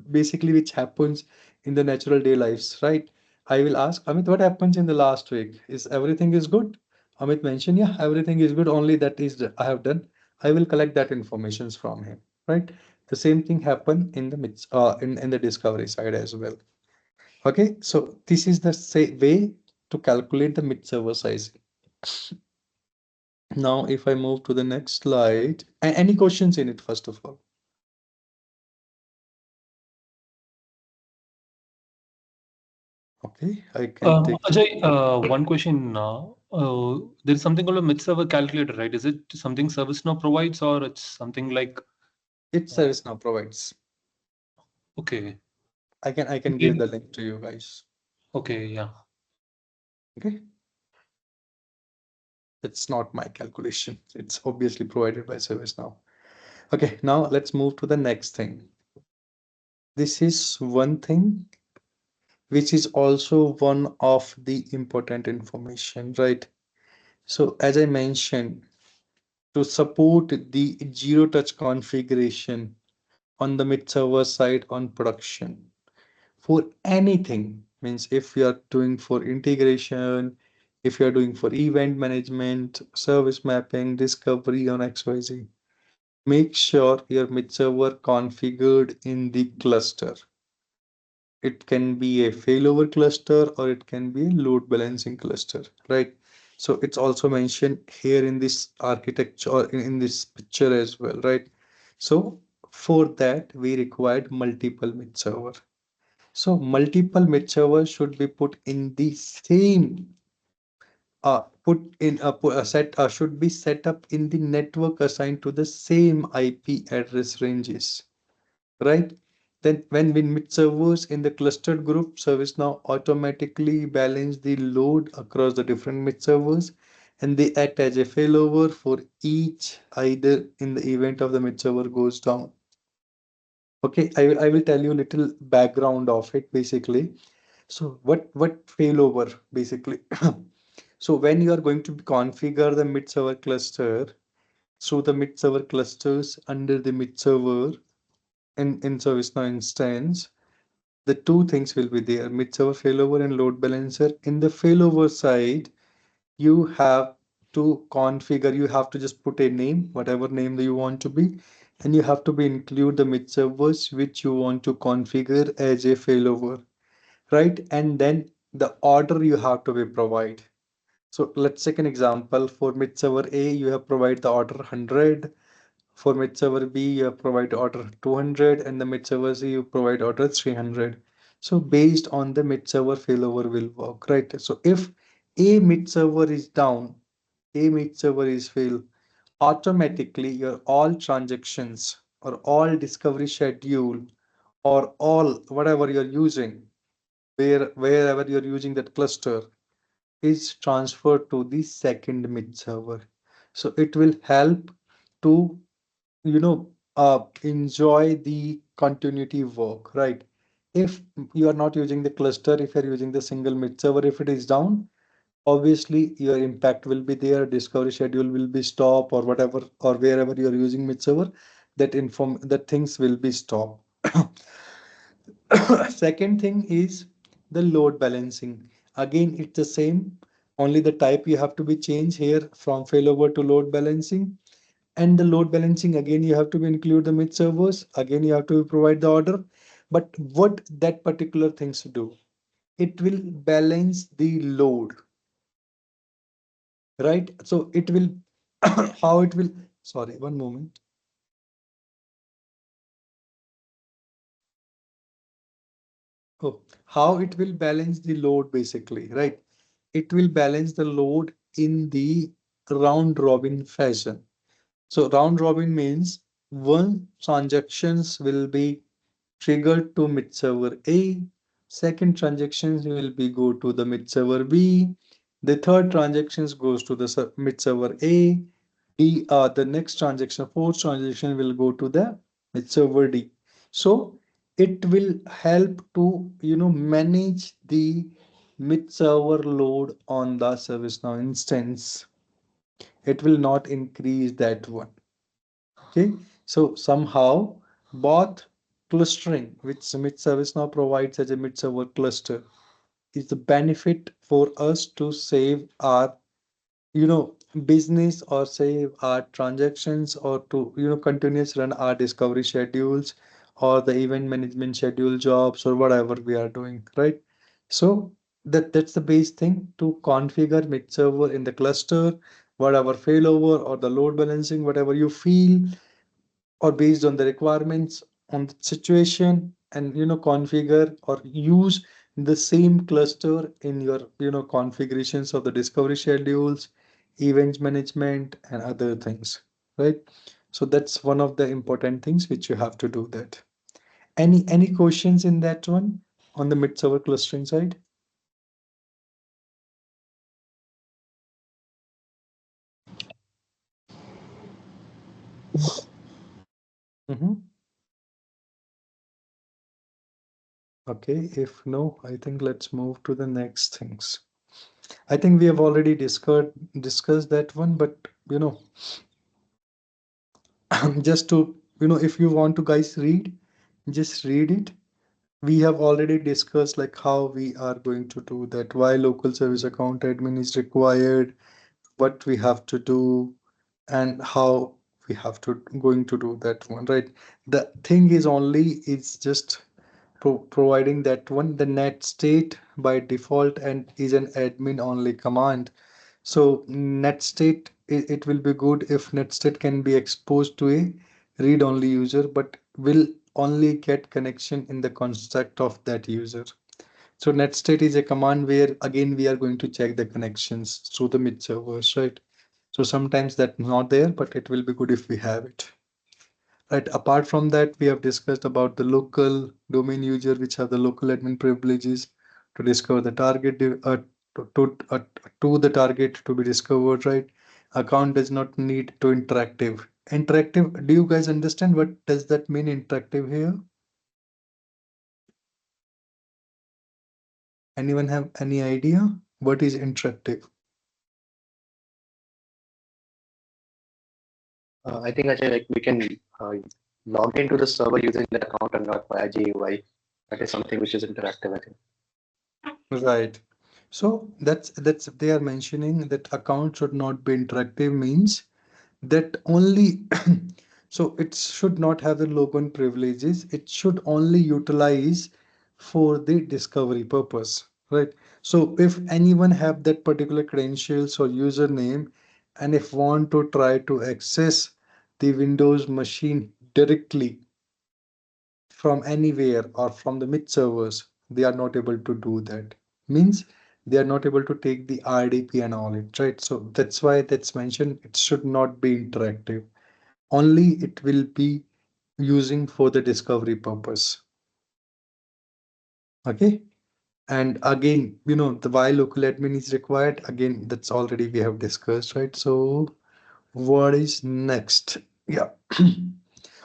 basically, which happens in the natural day lives, right? I will ask Amit, what happens in the last week? Is everything is good? Amit mentioned, yeah, everything is good. Only that is I have done. I will collect that information from him, right? The same thing happen in the in the discovery side as well. Okay, so this is the way to calculate the mid server size. Now, if I move to the next slide, any questions in it, first of all? Okay, I can take. Ajay, one question. There is something called a mid-server calculator, right? Is it something ServiceNow provides, or it's something like? It's ServiceNow provides. Okay. I can give the link to you guys. Okay, yeah. Okay. It's not my calculation. It's obviously provided by ServiceNow. Okay, now let's move to the next thing. This is one thing which is also one of the important information, right? So as I mentioned, to support the zero touch configuration on the mid server side on production for anything, means if you are doing for integration, if you are doing for event management, service mapping, discovery on XYZ, make sure your mid server configured in the cluster. It can be a failover cluster or it can be a load balancing cluster, right? So it's also mentioned here in this architecture or in this picture as well, right? So for that, we required multiple mid server. So multiple mid servers should be put in the same put in a set should be set up in the network assigned to the same IP address ranges, right? Then when we meet servers in the clustered group, ServiceNow automatically balance the load across the different mid servers and they act as a failover for each either in the event of the mid server goes down. Okay, I will tell you a little background of it basically. So what failover basically? So when you are going to configure the mid server cluster through the mid server clusters under the mid server in ServiceNow instance, the two things will be there, mid-server failover and load balancer. In the failover side, you have to configure, you have to just put a name, whatever name that you want to be, and you have to be include the mid-servers which you want to configure as a failover, right? And then the order you have to be provide. So let's take an example for mid-server A, you have provide the order 100. For mid server B, you provide order 200 and the mid server C, you provide order 300. So based on the mid server failover will work, right? So if a mid server is down, a mid server is fail, automatically your all transactions or all discovery schedule or all whatever you're using, wherever you're using that cluster is transferred to the second mid server. So it will help to enjoy the continuity work, right? If you are not using the cluster, if you're using the single mid server, if it is down, obviously your impact will be there, discovery schedule will be stop or whatever, or wherever you're using mid server, that things will be stopped. Second thing is the load balancing. Again, it's the same, only the type you have to be changed here from failover to load balancing. And the load balancing, again, you have to include the mid servers. Again, you have to provide the order. But what that particular things do, it will balance the load, right? So it will, how it will, sorry, one moment. Oh, how it will balance the load basically, right? It will balance the load in the round robin fashion. So round robin means one transactions will be triggered to mid server A, second transactions will be go to the mid server B, the third transactions goes to the mid server A, the next transaction, fourth transaction will go to the mid server D. So it will help to manage the mid server load on the ServiceNow instance. It will not increase that one. Okay, so somehow both clustering, which mid service now provides as a mid server cluster, is the benefit for us to save our business or save our transactions or to continuous run our discovery schedules or the event management schedule jobs or whatever we are doing, right? So that's the base thing to configure mid server in the cluster, whatever failover or the load balancing, whatever you feel or based on the requirements on the situation, and configure or use the same cluster in your configurations of the discovery schedules, event management and other things, right? So that's one of the important things which you have to do that. Any questions in that one on the mid server clustering side? Mm-hmm. Okay, if no, I think let's move to the next things. I think we have already discussed that one, but you know, just to if you want to guys read, just read it. We have already discussed like how we are going to do that, why local service account admin is required, what we have to do, and how we have to going to do that one, right? The thing is only it's just providing that one, the net state by default and is an admin only command. So net state, it will be good if net state can be exposed to a read only user, but will only get connection in the construct of that user. So net state is a command where again we are going to check the connections through the mid servers, right? So sometimes that's not there, but it will be good if we have it. Right. Apart from that, we have discussed about the local domain user, which have the local admin privileges to discover the target to the target to be discovered. Right. Account does not need to interactive. Interactive. Do you guys understand what does that mean? Interactive here? Anyone have any idea what is interactive? I think Ajay, like we can log into the server using the account and not via GUI. That is something which is interactive, I think. Right. So that's they are mentioning that account should not be interactive means that only so it should not have the login privileges. It should only utilize for the discovery purpose, right? So if anyone have that particular credentials or username, and if want to try to access the Windows machine directly from anywhere or from the mid servers, they are not able to do that. Means they are not able to take the RDP and all it, right? So that's why that's mentioned. It should not be interactive. Only it will be using for the discovery purpose. Okay. And again, the why local admin is required. Again, that's already we have discussed, right? So what is next? Yeah.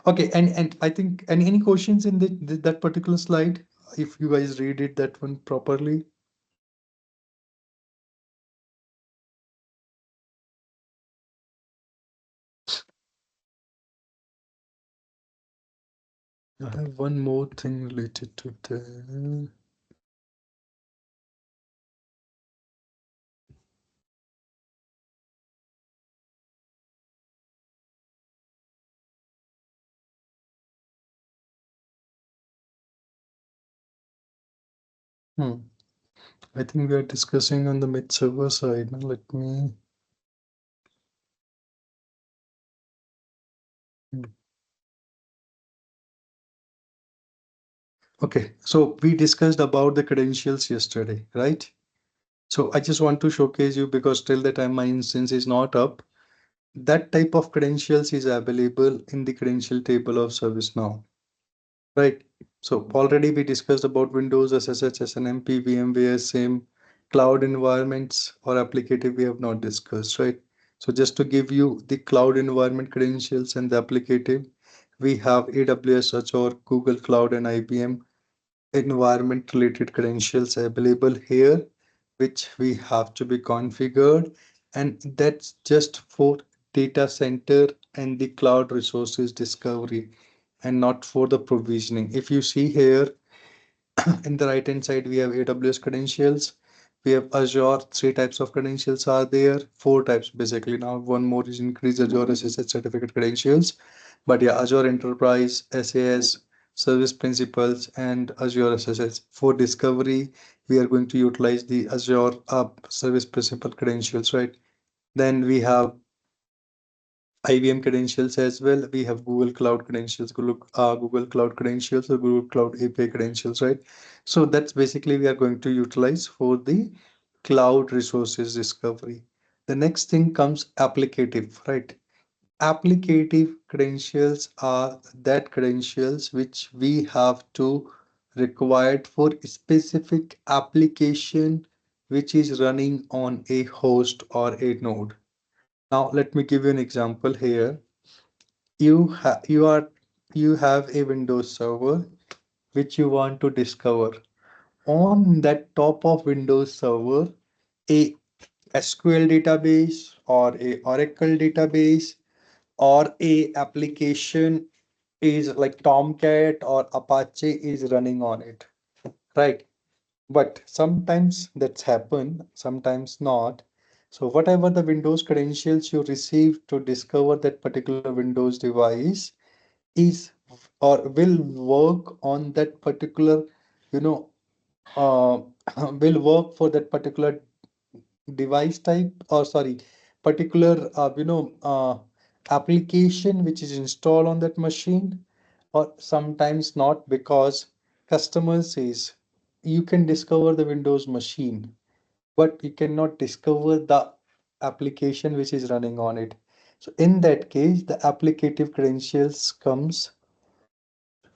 Okay, and I think any questions in that particular slide, if you guys read it that one properly. I have one more thing related to the. I think we are discussing on the mid server side. Now let me. Okay, so we discussed about the credentials yesterday, right? So I just want to showcase you because till the time my instance is not up, that type of credentials is available in the credential table of ServiceNow, right? So already we discussed about Windows, SSH, SNMP, VMware, same cloud environments or applicative we have not discussed, right? So just to give you the cloud environment credentials and the applicative, we have AWS, Azure, Google Cloud, and IBM environment related credentials available here, which we have to be configured, and that's just for data center and the cloud resources discovery and not for the provisioning. If you see here in the right hand side, we have AWS credentials, we have Azure, three types of credentials are there, four types basically. Now one more is increased Azure SSH certificate credentials, but yeah, Azure Enterprise, SAS, Service Principals, and Azure SSH. For discovery, we are going to utilize the Azure Service Principal credentials, right? Then we have IBM credentials as well. We have Google Cloud credentials, Google Cloud credentials, or Google Cloud API credentials, right? So that's basically we are going to utilize for the cloud resources discovery. The next thing comes applicative, right? Applicative credentials are that credentials which we have to required for specific application which is running on a host or a node. Now let me give you an example here. You have a Windows server which you want to discover. On that top of Windows Server, a SQL database or a Oracle database or a application is like Tomcat or Apache is running on it, right? But sometimes that's happen, sometimes not. So whatever the Windows credentials you receive to discover that particular Windows device is or will work on that particular, you know, uh, will work for that particular device type, or sorry, particular application which is installed on that machine, or sometimes not, because customer says you can discover the Windows machine but you cannot discover the application which is running on it. So in that case, the applicative credentials comes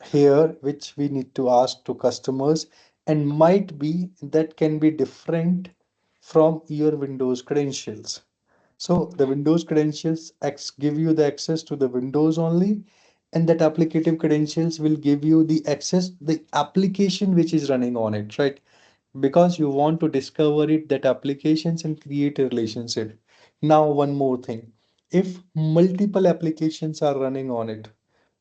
here, which we need to ask to customers, and might be that can be different from your Windows credentials. So the Windows credentials give you the access to the Windows only, and that applicative credentials will give you the access the application which is running on it, right? Because you want to discover it, that applications, and create a relationship. Now, one more thing. If multiple applications are running on it,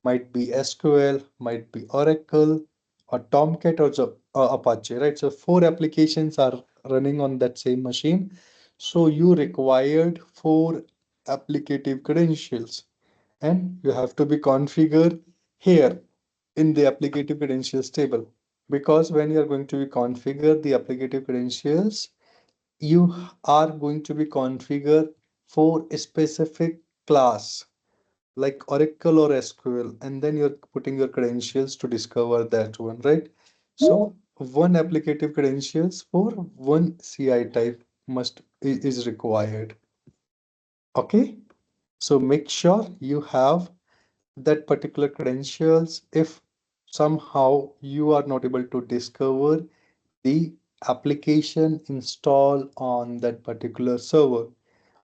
might be SQL, might be Oracle, or Tomcat, or Apache, right? So four applications are running on that same machine. So you required four applicative credentials, and you have to be configured here in the applicative credentials table. Because when you are going to be configure the applicative credentials, you are going to be configure for a specific class like Oracle or SQL, and then you're putting your credentials to discover that one, right? So one applicative credentials for one CI type is required. Okay, so make sure you have that particular credentials if somehow you are not able to discover the application installed on that particular server,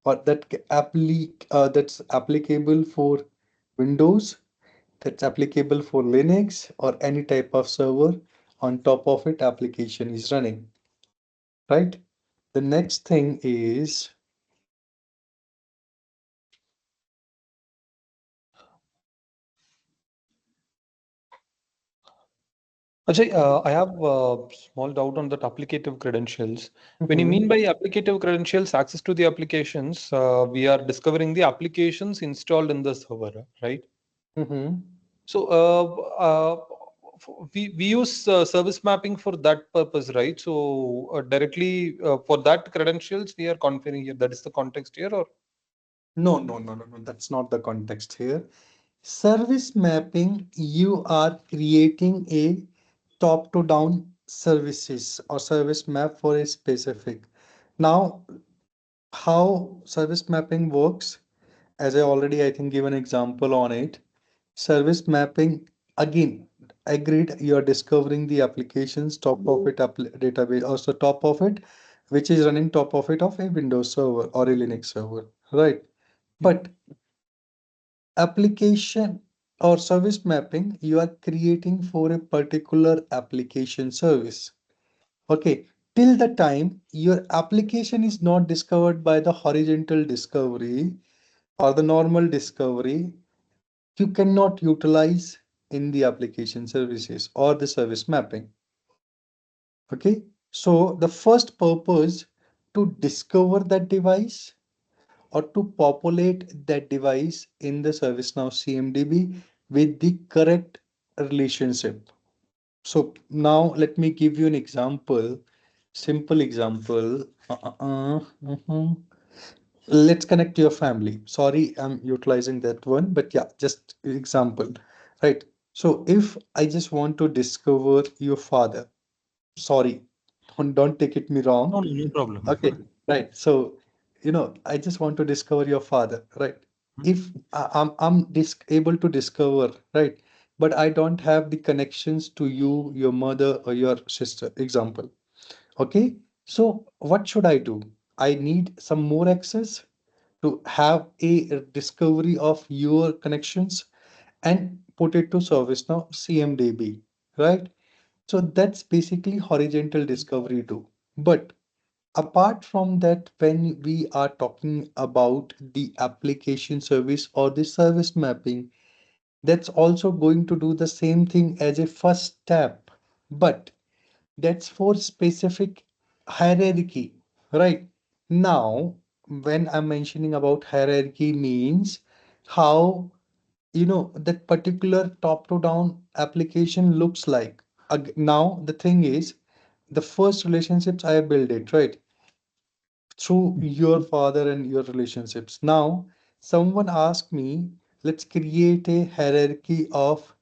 or that's applicable for Windows, that's applicable for Linux, or any type of server on top of it application is running, right? The next thing is Ajay, I have a small doubt on that applicative credentials. When you Mhm, mean by applicative credentials, access to the applications, we are discovering the applications installed in the server, right? mhm. So we use service mapping for that purpose, right? So directly for that credentials we are configuring here. That is the context here, or No, no, no, no, no. That's not the context here. Service mapping, you are creating a top to down services or service map for a specific. Now, how service mapping works, as I already, I think, give an example on it. Service mapping, again, agreed, you are discovering the applications top of it, database, also top of it, which is running top of it of a Windows server or a Linux server, right? But application or service mapping, you are creating for a particular application service. Okay, till the time your application is not discovered by the horizontal discovery or the normal discovery, you cannot utilize in the application services or the service mapping. Okay, so the first purpose to discover that device or to populate that device in the ServiceNow CMDB with the correct relationship. So now let me give you an example, simple example. Mhm. Let's connect to your family. Sorry, I'm utilizing that one, but yeah, just example, right? So if I just want to discover your father, sorry, don't take it me no, wrong. no, no problem. Okay, right. So, I just want to discover your father, right? If I'm able to discover, right? But I don't have the connections to you, your mother, or your sister, example. Okay, so what should I do? I need some more access to have a discovery of your connections and put it to ServiceNow CMDB, right? So that's basically horizontal discovery too. But apart from that, when we are talking about the application service or the service mapping, that's also going to do the same thing as a first step. But that's for specific hierarchy, right? Now, when I'm mentioning about hierarchy means how that particular top to down application looks like. Now the thing is, the first relationships I build it, right, through your father and your relationships. Now someone asked me, let's create a hierarchy of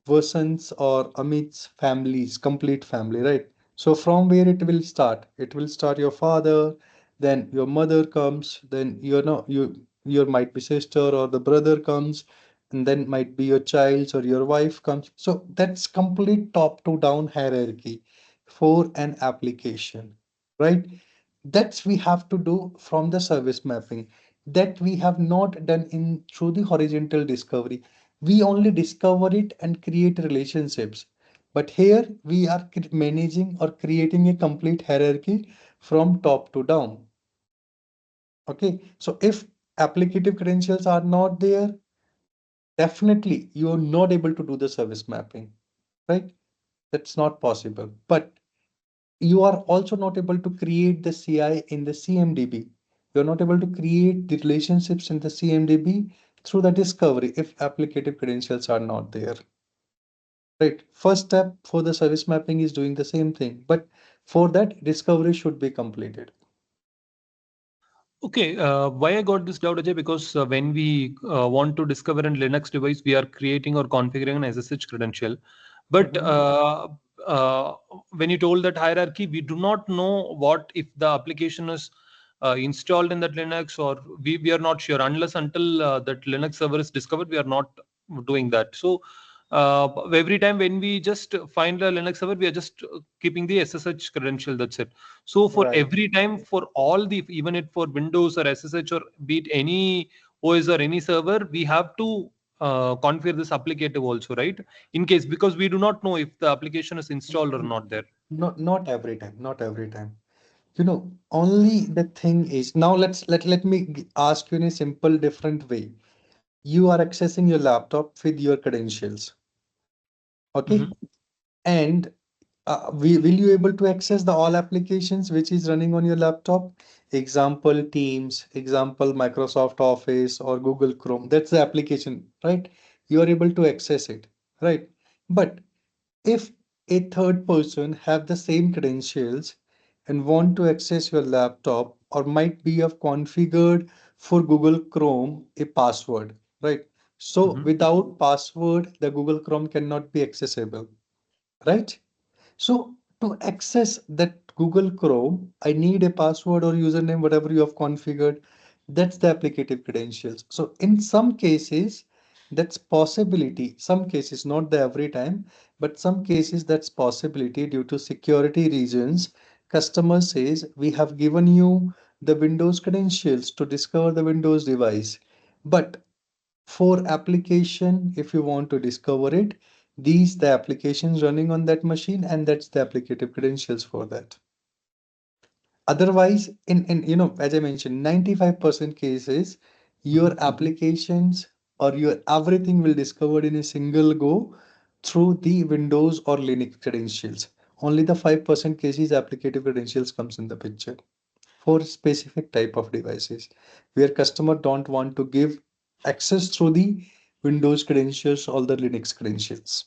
Vasant's or Amit's families, complete family, right? So from where it will start? It will start your father, then your mother comes, then your might be sister or the brother comes, and then might be your child's or your wife comes. So that's complete top to down hierarchy for an application, right? That's we have to do from the service mapping, that we have not done in through the horizontal discovery. We only discover it and create relationships, but here we are managing or creating a complete hierarchy from top to down. Okay, so if applicative credentials are not there, definitely you are not able to do the service mapping, right? That's not possible. But you are also not able to create the CI in the CMDB. You're not able to create the relationships in the CMDB through the discovery if applicative credentials are not there. Right. First step for the service mapping is doing the same thing, but for that discovery should be completed. Okay, why I got this doubt, Ajay? Because when we want to discover a Linux device, we are creating or configuring an SSH credential. But when you told that hierarchy, we do not know what if the application is installed in that Linux, or we are not sure unless until that Linux server is discovered, we are not doing that. So every time when we just find a Linux server, we are just keeping the SSH credential. That's it. So for Right. every time, for all the, even it for Windows or SSH or be it any OS or any server, we have to configure this applicative also, right? In case, because we do not know if the application is installed or not there. Not every time, not every time. Only the thing is, now let me ask you in a simple different way. You are accessing your laptop with your credentials, okay? Mhm. And will you able to access the all applications which is running on your laptop? Example Teams, example Microsoft Office or Google Chrome. That's the application, right? You are able to access it, right? But if a third person have the same credentials and want to access your laptop, or might be have configured for Google Chrome a password, right? So Mhm. without password, the Google Chrome cannot be accessible, right? So to access that Google Chrome, I need a password or username, whatever you have configured. That's the applicative credentials. So in some cases, that's possibility. Some cases, not the every time, but some cases that's possibility due to security reasons. Customer says we have given you the Windows credentials to discover the Windows device, but for application, if you want to discover it, these the applications running on that machine, and that's the applicative credentials for that. Otherwise, in as I mentioned, 95% cases, your applications or your everything will discovered in a single go through the Windows or Linux credentials. Only the 5% cases applicative credentials comes in the picture for specific type of devices where customer don't want to give access through the Windows credentials or the Linux credentials.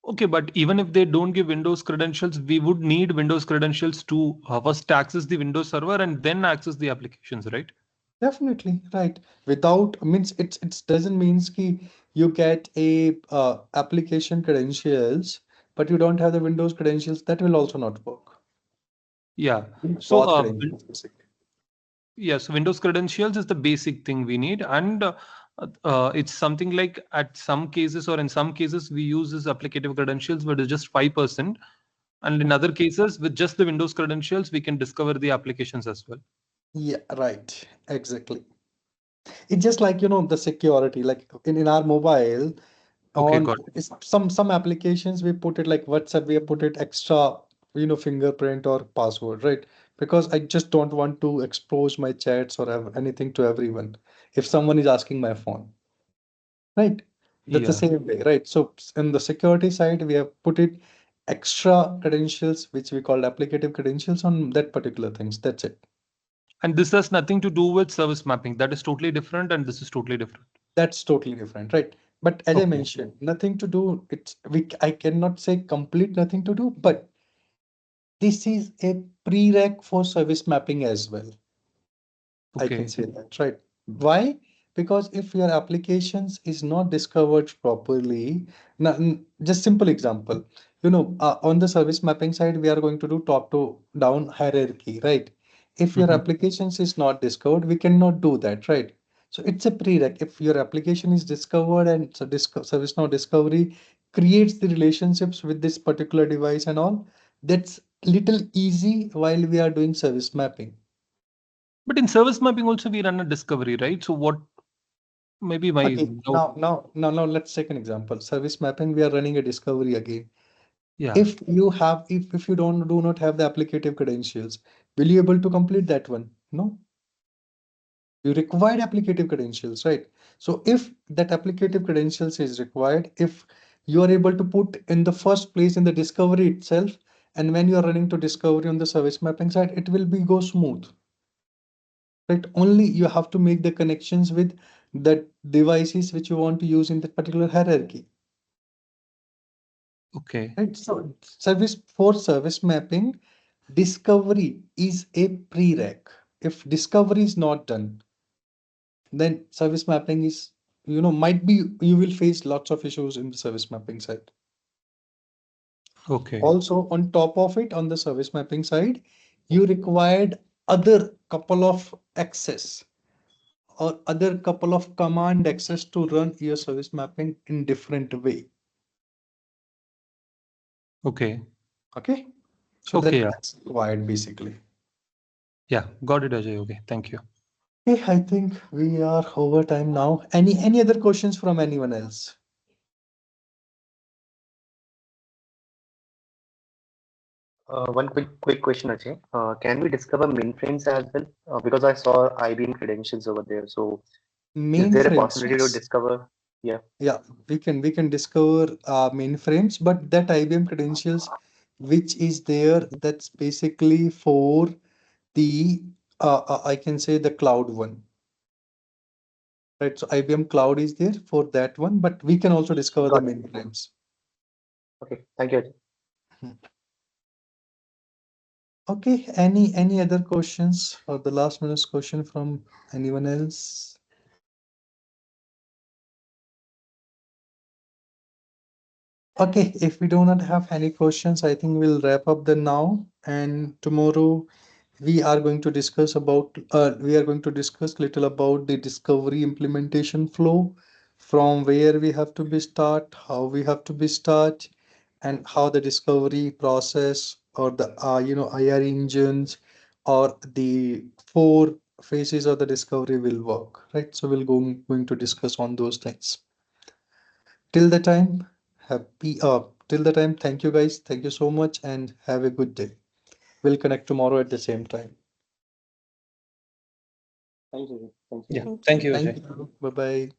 Okay, but even if they don't give Windows credentials, we would need Windows credentials to first access the Windows server and then access the applications, right? Definitely, right. Without means it doesn't means ki you get a application credentials, but you don't have the Windows credentials. That will also not work. Yeah. So, Both credentials, basically. yes, Windows credentials is the basic thing we need, and it's something like at some cases or in some cases we use this applicative credentials, but it's just 5%, and in other cases with just the Windows credentials we can discover the applications as well. Yeah, right. Exactly. It's just like the security, like in our mobile. Okay, On got it. some applications we put it like WhatsApp, we have put it extra, fingerprint or password, right? Because I just don't want to expose my chats or anything to everyone if someone is asking my phone, right? That's the Yeah. same way, right? So in the security side, we have put it extra credentials, which we call applicative credentials on that particular things. That's it. And this has nothing to do with service mapping. That is totally different, and this is totally different. That's totally different, right? But as I Okay. mentioned, nothing to do. I cannot say complete nothing to do, but this is a prereq for service mapping as well. I can Okay. say that, right? Why? Because if your applications is not discovered properly, just simple example, on the service mapping side, we are going to do top to down hierarchy, right? If your Mhm. applications is not discovered, we cannot do that, right? So it's a prereq. If your application is discovered and so service now discovery creates the relationships with this particular device and all, that's little easy while we are doing service mapping. But in service mapping also we run a discovery, right? So what maybe my Okay, doubt. now let's take an example. Service mapping, we are running a discovery again. Yeah. If you do not have the applicative credentials, will you able to complete that one? No. You required applicative credentials, right? So if that applicative credentials is required, if you are able to put in the first place in the discovery itself, and when you are running to discovery on the service mapping side, it will be go smooth. Right? Only you have to make the connections with the devices which you want to use in that particular hierarchy. Okay. Right? So service mapping, discovery is a prereq. If discovery is not done, then service mapping is, might be you will face lots of issues in the service mapping side. Okay. Also, on top of it, on the service mapping side, you required other couple of access or other couple of command access to run your service mapping in different way. Okay. Okay, so Okay. Yeah. that's required basically. Yeah. Got it, Ajay. Okay. Thank you. Okay, I think we are over time now. Any other questions from anyone else? One quick question, Ajay. Can we discover mainframes as well? Because I saw IBM credentials over there. So is there a Mainframes, possibility to yes. discover? Yeah. Yeah, we can discover mainframes, but that IBM credentials which is there, that's basically for the I can say the cloud one. Right, so IBM Cloud is there for that one, but we can also discover the Got it. mainframes. Okay. Thank you, Ajay. Okay, any other questions or the last minute's question from anyone else? Okay, if we do not have any questions, I think we'll wrap up the now. And tomorrow we are going to discuss little about the discovery implementation flow, from where we have to be start, how we have to be start, and how the discovery process or the IR engines or the four phases of the discovery will work, right? So we'll going to discuss on those things. Till the time, thank you guys. Thank you so much and have a good day. We'll connect tomorrow at the same time. Thank you. Thank you. Yeah. Thank you, Ajay. Thank you. Bye bye.